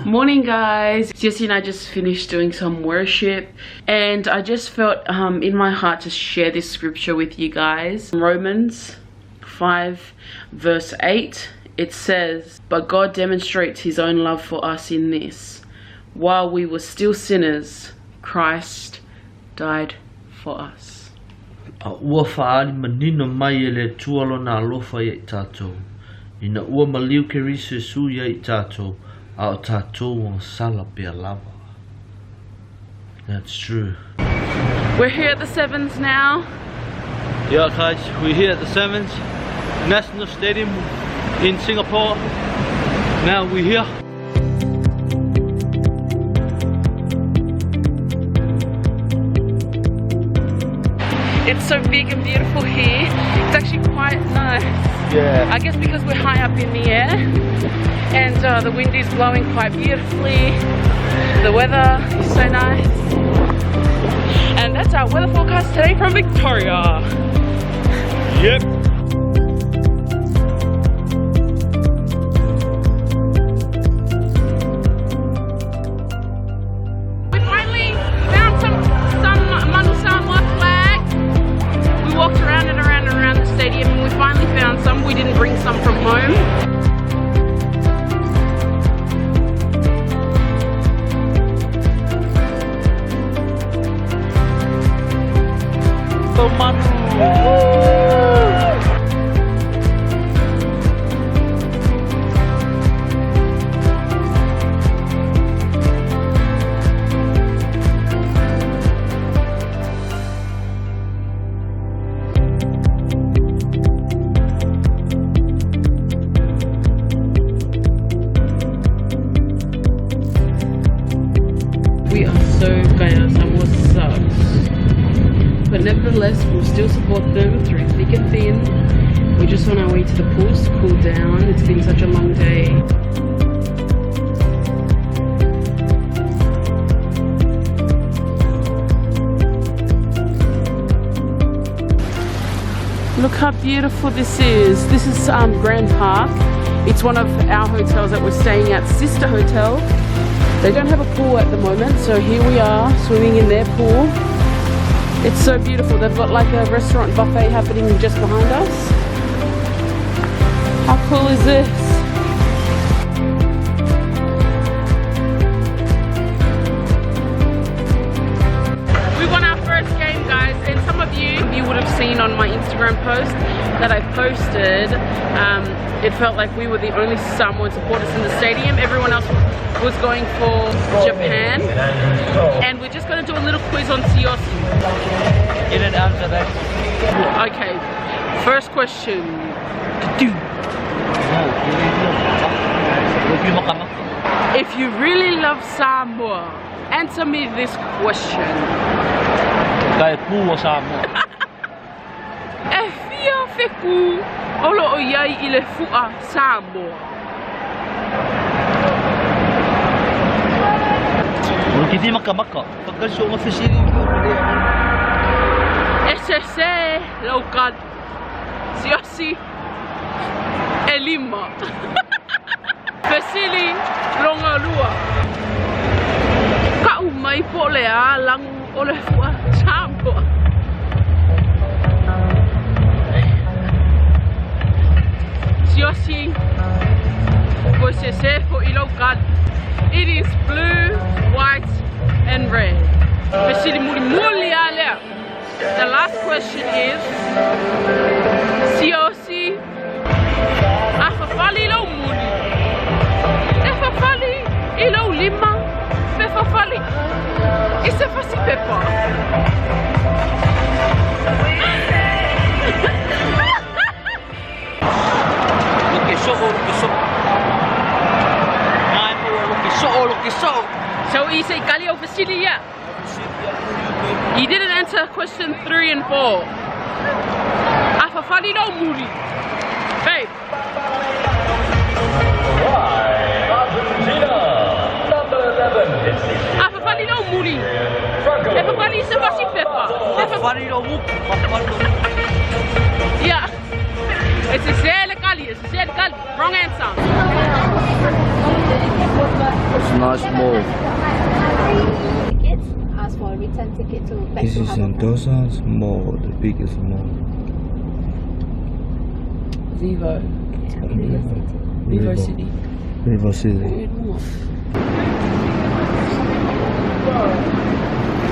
Morning guys, Siaosi and I just finished doing some worship and I just felt in my heart to share this scripture with you guys. Romans 5 verse 8, it says, "But God demonstrates his own love for us in this, while we were still sinners, Christ died for us." Ua whaari manino mai e le tualo na alofa i tātou. Ina ua maliu ke risu su i tātou. Our tattoo on salapia lava. That's true. We're here at the Sevens now. Yeah guys, we're here at the Sevens National Stadium in Singapore. Now we're here. It's so big and beautiful here. It's actually quite nice. Yeah. I guess because we're high up in the air and the wind is blowing quite beautifully. The weather is so nice. And that's our weather forecast today from Victoria. Yep. We finally found some Manu Samoa flag. We walked around and around and around the stadium and we finally found some. We didn't bring some from home. We are so kaya, Samoa sucks. But nevertheless, we'll still support them through thick and thin. We're just on our way to the pools to cool down. It's been such a long day. Look how beautiful this is. This is Grand Park. It's one of our hotels that we're staying at, sister hotel. They don't have a pool at the moment, so here we are swimming in their pool. It's so beautiful. They've got like a restaurant buffet happening just behind us. How cool is this? We won our first game, guys, and some of you would have seen on my Instagram post that I posted. It felt like we were the only Samoan supporters in the stadium. Everyone else was going for Japan, and we're just going to do a little quiz on Siaosi. You didn't answer that. Okay, first question. If you really love Samoa, answer me this question. Kaya puwa Samoa. E fia feku olo o iai I le fua Samoa. Hindi makamaka. Pagkasyo nga fasili. SSA local Siaosi Elima. Fasili longa lua. Ka umai po le a lang o le fua Samoa. Siaosi was SSA for local. It is blue, white and red. The last question is Siaosi Afafali lo muli Efafali ilo lima Fefafali Isefasi pepa. So he said Galio Vasilia. He didn't answer question 3 and 4. Afafali no muri. Babe. Afafali no muri. Afafali se vasi pepa. Afafali no mu. Yeah. It's a Kali. Wrong answer. It's a nice mall. Tickets, ask for a return ticket to back This to is Sentosa's mall, the biggest mall. Vivo. Vivo City. Vivo City.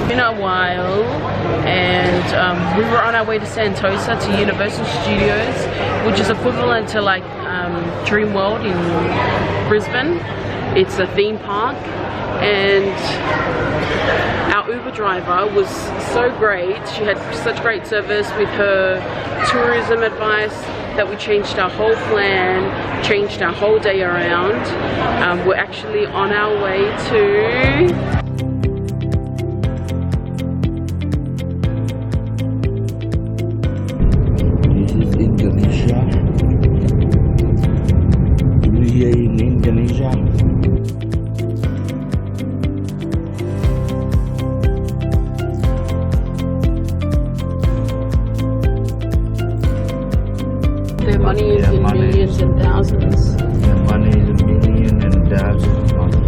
Been a while, and we were on our way to Sentosa to Universal Studios, which is equivalent to like Dream World in Brisbane. It's a theme park, and our Uber driver was so great. She had such great service with her tourism advice that we changed our whole plan, changed our whole day around. We're actually on our way to Indonesia. We're here in Indonesia. their money is in millions and thousands. Their money is a million and thousands of money.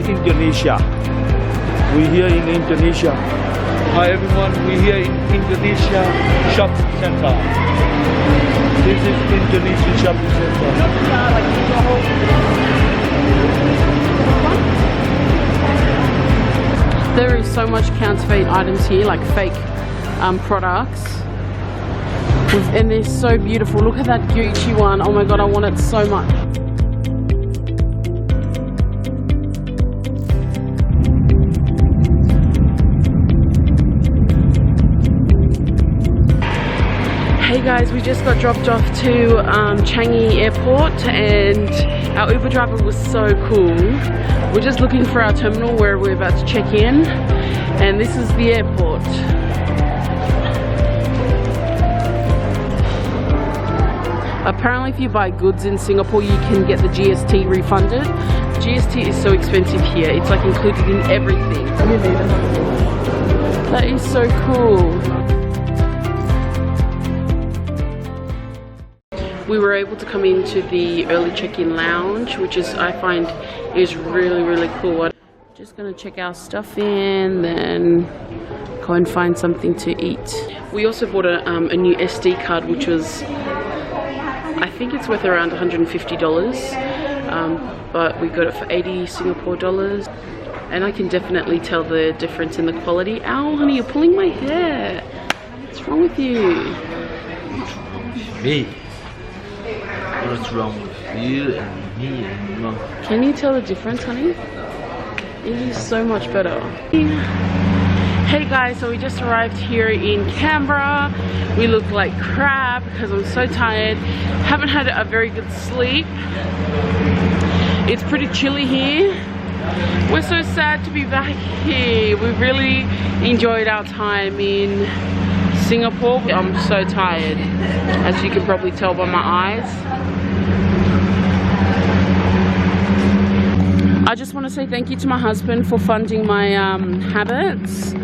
Indonesia. We're here in Indonesia. Hi everyone, we're here in Indonesia shopping center. This is Indonesia shopping center. There is so much counterfeit items here, like fake products. And they're so beautiful. Look at that Gucci one. Oh my god, I want it so much. Hey guys, we just got dropped off to Changi Airport, and our Uber driver was so cool. We're just looking for our terminal where we're about to check in, and this is the airport. Apparently if you buy goods in Singapore you can get the GST refunded. GST is so expensive here, it's like included in everything. That is so cool. We were able to come into the early check-in lounge, which is, I find, is really cool. Just gonna check our stuff in, then go and find something to eat. We also bought a new SD card, which was, I think it's worth around $150, but we got it for 80 Singapore dollars, and I can definitely tell the difference in the quality. Ow, honey, you're pulling my hair. What's wrong with you? Me? What's wrong with you and me and mom? Can you tell the difference, honey? It is so much better. Hey guys, so we just arrived here in Canberra. We look like crap because I'm so tired. Haven't had a very good sleep. It's pretty chilly here. We're so sad to be back here. We really enjoyed our time in Singapore. I'm so tired, as you can probably tell by my eyes. I just want to say thank you to my husband for funding my habits.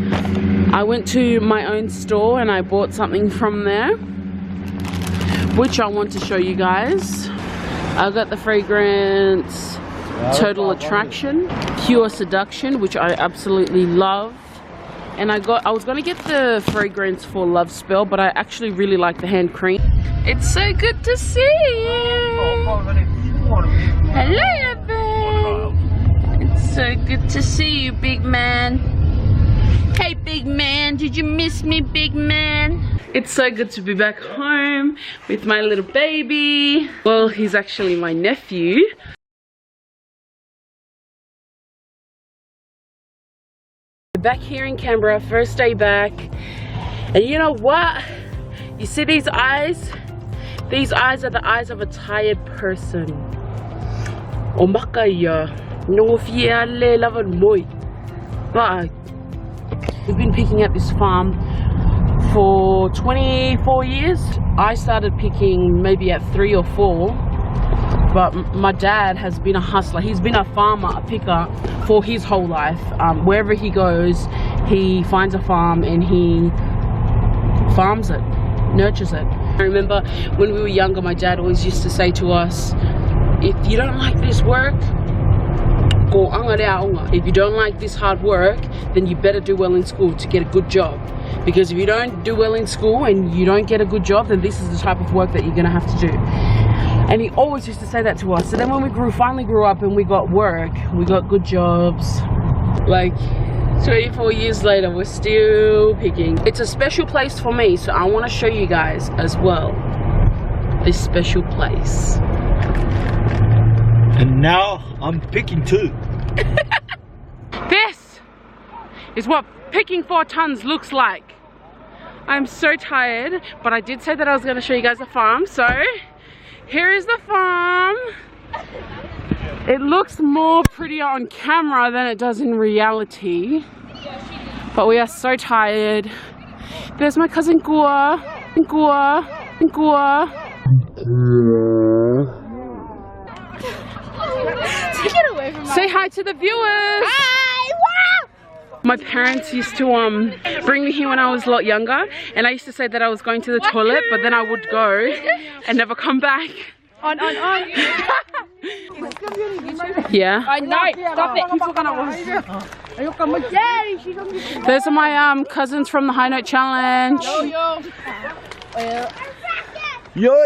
I went to my own store and I bought something from there, which I want to show you guys. I got the fragrance Total Attraction, Pure Seduction, which I absolutely love. And I was gonna get the fragrance for Love Spell, but I actually really like the hand cream. It's so good to see you. Hello, babe. It's so good to see you, big man. Hey, big man, did you miss me, big man? It's so good to be back home with my little baby. Well, he's actually my nephew. Back here in Canberra, first day back, and you know what? You see these eyes? These eyes are the eyes of a tired person. We've been picking at this farm for 24 years. I started picking maybe at 3 or 4. But my dad has been a hustler. He's been a farmer, a picker for his whole life. Wherever he goes, he finds a farm and he farms it, nurtures it. I remember when we were younger, my dad always used to say to us, if you don't like this work, go angareaonga. If you don't like this hard work, then you better do well in school to get a good job. Because if you don't do well in school and you don't get a good job, then this is the type of work that you're gonna have to do. And he always used to say that to us. So then when we finally grew up and we got work, we got good jobs, like 24 years later, we're still picking. It's a special place for me, so I want to show you guys as well this special place. And now I'm picking too. This is what picking 4 tons looks like. I'm so tired, but I did say that I was going to show you guys the farm, so here is the farm. It looks more prettier on camera than it does in reality, but we are so tired. There's my cousin Gua, and Gua, and Gua. Get away from Say hi to the viewers. Hi! Wow! My parents used to bring me here when I was a lot younger, and I used to say that I was going to the toilet, but then I would go and never come back. On. Yeah. I know. Stop it. Those are my cousins from the High Note Challenge. Yo.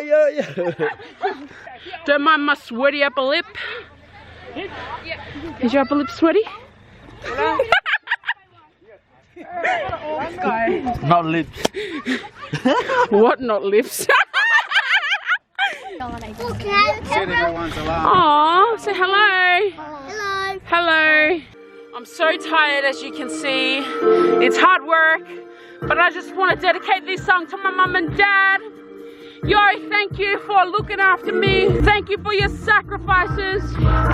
Don't mind my sweaty upper lip. Is your upper lip sweaty? Not lips. What, not lips? Aww, say hello. Hello. Hello. I'm so tired, as you can see. It's hard work, but I just want to dedicate this song to my mum and dad. Yo, thank you for looking after me. Thank you for your sacrifices.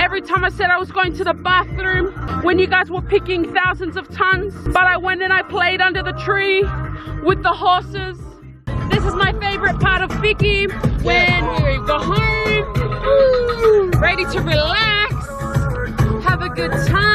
Every time I said I was going to the bathroom, when you guys were picking thousands of tons, but I went and I played under the tree with the horses. This is my favorite part of picking, when we go home, ready to relax, have a good time.